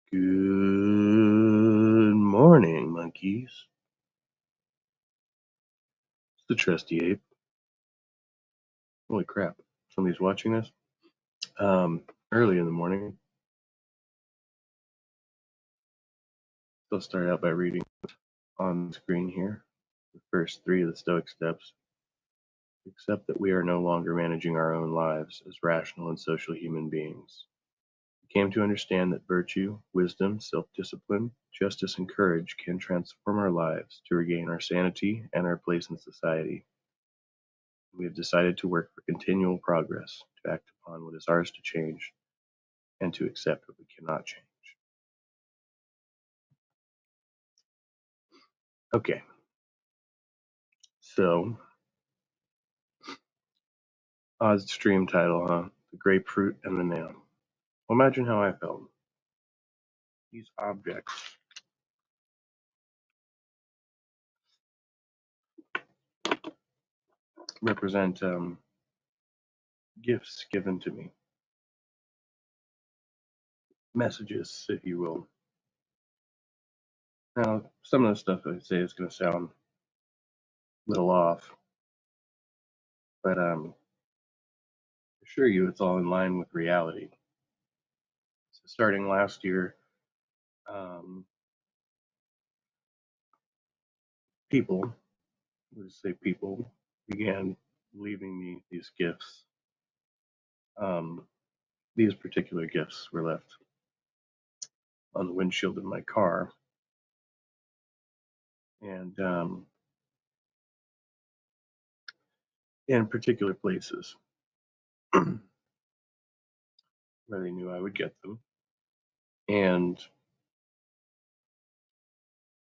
Good morning, monkeys. It's the trusty ape. Holy crap, somebody's watching this? Early in the morning. I'll start out by reading on the screen here the first three of the Stoic steps. Accept that we are no longer managing our own lives as rational and social human beings. We came to understand that virtue, wisdom, self-discipline, justice, and courage can transform our lives to regain our sanity and our place in society. We have decided to work for continual progress, to act upon what is ours to change, and to accept what we cannot change. Okay, so odd stream title, huh? The grapefruit and the nail. Well, imagine how I felt. These objects represent gifts given to me, messages, if you will. Now, some of the stuff I say is going to sound a little off, but I assure you it's all in line with reality. So starting last year, people, let's say people, began leaving me these gifts. These particular gifts were left on the windshield of my car, and in particular places where they knew I would get them. And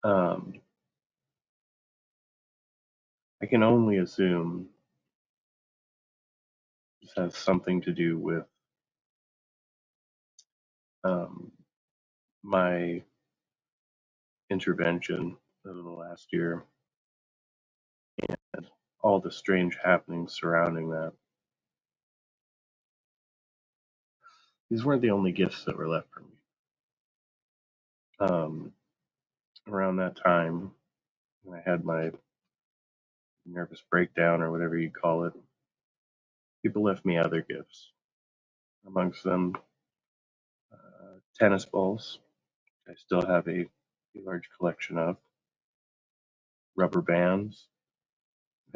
I can only assume this has something to do with my intervention over the last year and all the strange happenings surrounding that. These weren't the only gifts that were left for me. Around that time, when I had my nervous breakdown or whatever you call it, people left me other gifts. Amongst them, tennis balls. I still have a large collection of rubber bands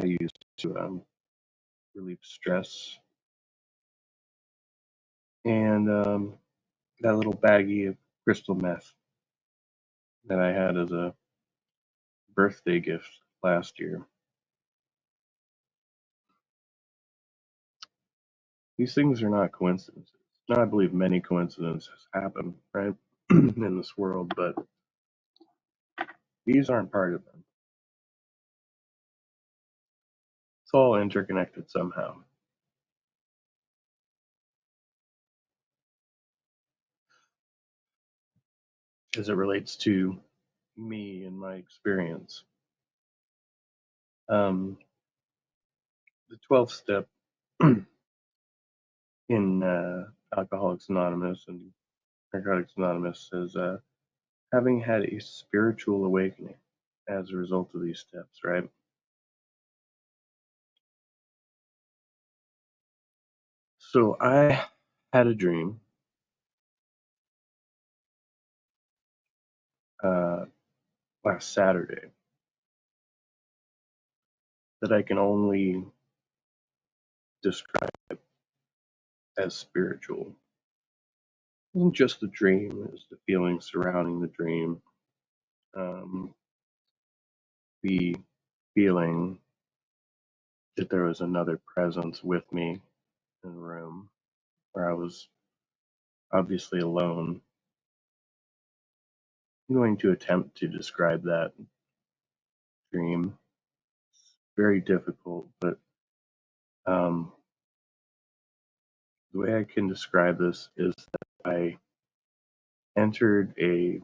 I use to relieve stress, and that little baggie of crystal meth that I had as a birthday gift last year. These things are not coincidences. Now, I believe many coincidences happen, right, in this world, but these aren't part of them. It's all interconnected somehow. As it relates to me and my experience. The 12th step in Alcoholics Anonymous and Narcotics Anonymous says, having had a spiritual awakening as a result of these steps, right? So I had a dream last Saturday that I can only describe as spiritual. It wasn't just the dream, it was the feelings surrounding the dream. The feeling that there was another presence with me in the room where I was obviously alone. I'm going to attempt to describe that dream. It's very difficult, but the way I can describe this is that I entered a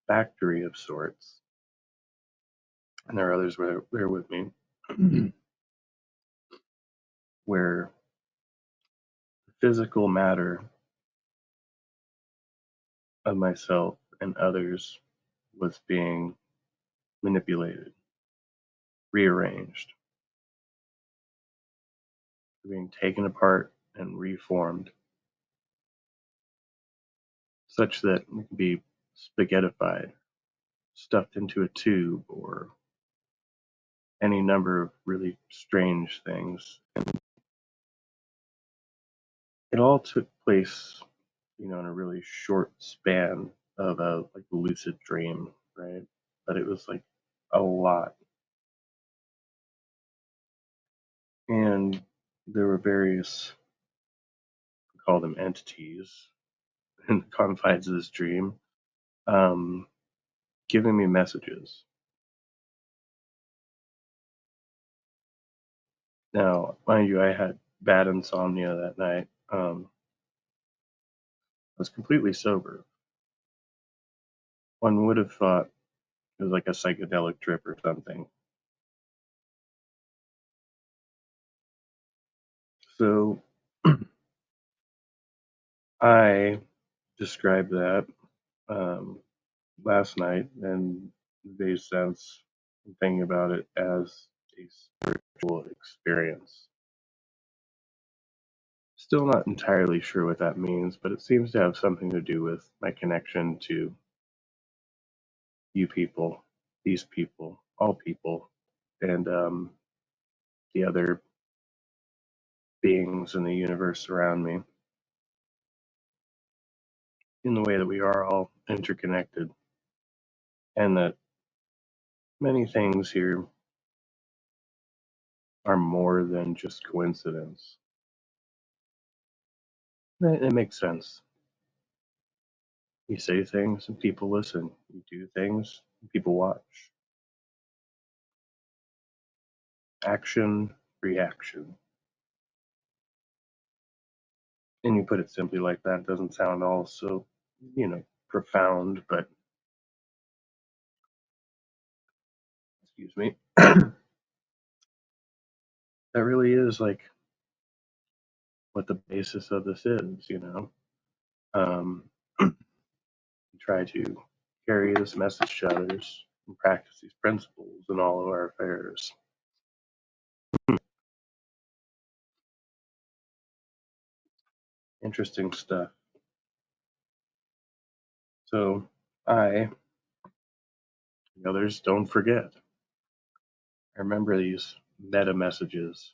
factory of sorts, and there are others there with me, where physical matter of myself and others was being manipulated, rearranged, being taken apart and reformed such that it could be spaghettified, stuffed into a tube, or any number of really strange things. And it all took place, in a really short span of a like lucid dream, right? But it was like a lot. And there were various, we call them entities, in the confines of this dream, um, giving me messages. Now, mind you, I had bad insomnia that night. I was completely sober. One would have thought it was like a psychedelic trip or something. So I described that um, last night and made sense thinking about it as a spiritual experience. Still not entirely sure what that means, but it seems to have something to do with my connection to you people, these people, all people, and the other beings in the universe around me, in the way that we are all interconnected, and that many things here are more than just coincidence. It makes sense. You say things and people listen. You do things and people watch. Action, reaction. And you put it simply like that, it doesn't sound all so, profound, but excuse me. That really is like what the basis of this is. Um, try to carry this message to others and practice these principles in all of our affairs. Interesting stuff. So I, the others, don't forget. I remember these meta messages,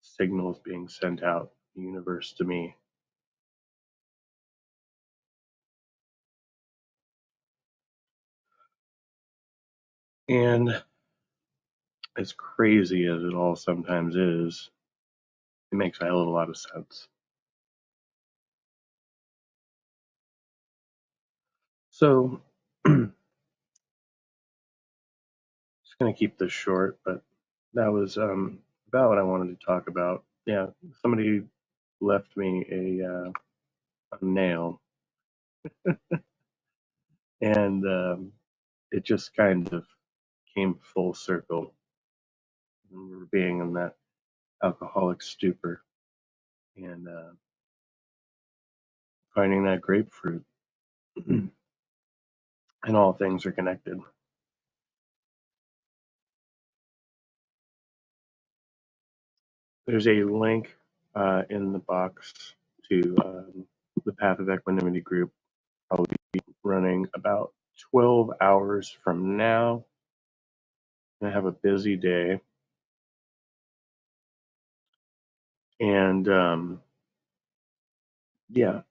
signals being sent out the universe to me. And as crazy as it all sometimes is, it makes a hell of a lot of sense. So, just going to keep this short, but that was about what I wanted to talk about. Yeah, somebody left me a nail, and it just kind of came full circle. I remember being in that alcoholic stupor and finding that grapefruit, and all things are connected. There's a link in the box to the Path of Equanimity group. I'll be running about 12 hours from now. I have a busy day, and yeah,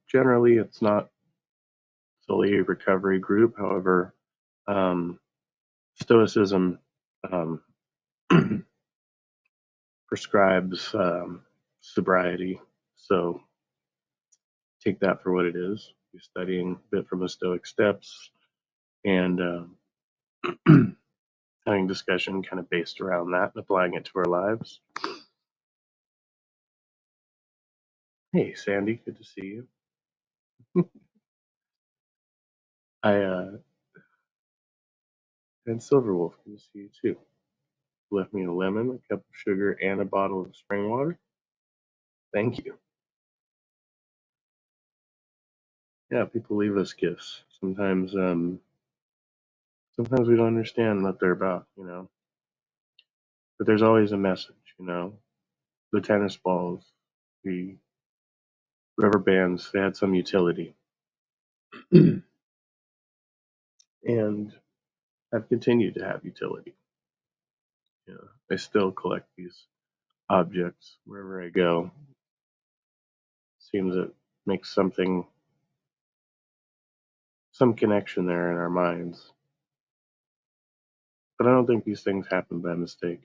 generally it's not solely a recovery group. However, um, Stoicism um, prescribes sobriety, so take that for what it is. You're studying a bit from the Stoic steps and having discussion kind of based around that and applying it to our lives. Hey, Sandy, good to see you. I and Silverwolf, good to see you too. Left me a lemon, a cup of sugar, and a bottle of spring water. Thank you. Yeah, people leave us gifts. Sometimes we don't understand what they're about, but there's always a message. The tennis balls, the rubber bands, they had some utility. And have continued to have utility. I still collect these objects wherever I go. Seems it makes some connection there in our minds. But I don't think these things happen by mistake.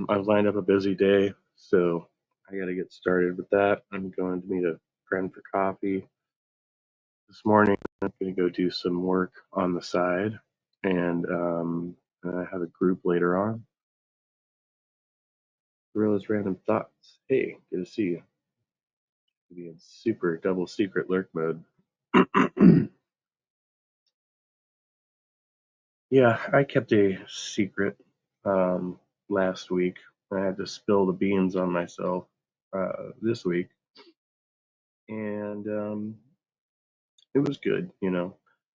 I've lined up a busy day, so I got to get started with that. I'm going to meet a friend for coffee this morning. I'm going to go do some work on the side, and I have a group later on. Gorilla's random thoughts. Hey, good to see you. Be in super double secret lurk mode. Yeah, I kept a secret last week. I had to spill the beans on myself this week, and it was good.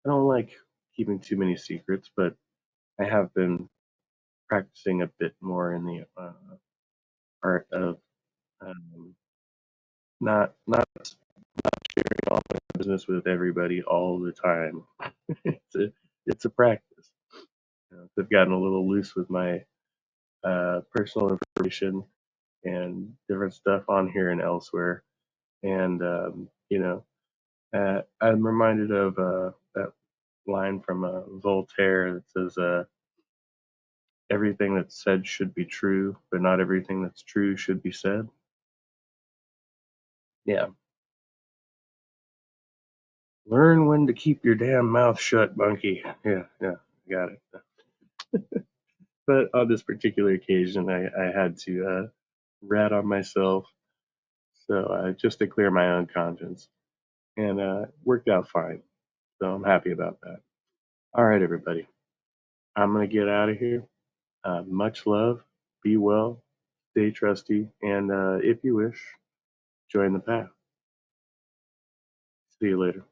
I don't like keeping too many secrets, but I have been practicing a bit more in the art of um, not sharing all my business with everybody all the time. It's a practice. I've gotten a little loose with my personal information and different stuff on here and elsewhere. And I'm reminded of that line from Voltaire that says, "Everything that's said should be true, but not everything that's true should be said." Yeah, learn when to keep your damn mouth shut, monkey. Yeah, yeah, got it. But on this particular occasion, I had to rat on myself, so just to clear my own conscience, and worked out fine. So I'm happy about that. All right, everybody, I'm gonna get out of here. Much love. Be well. Stay trusty, and if you wish, join the path. See you later.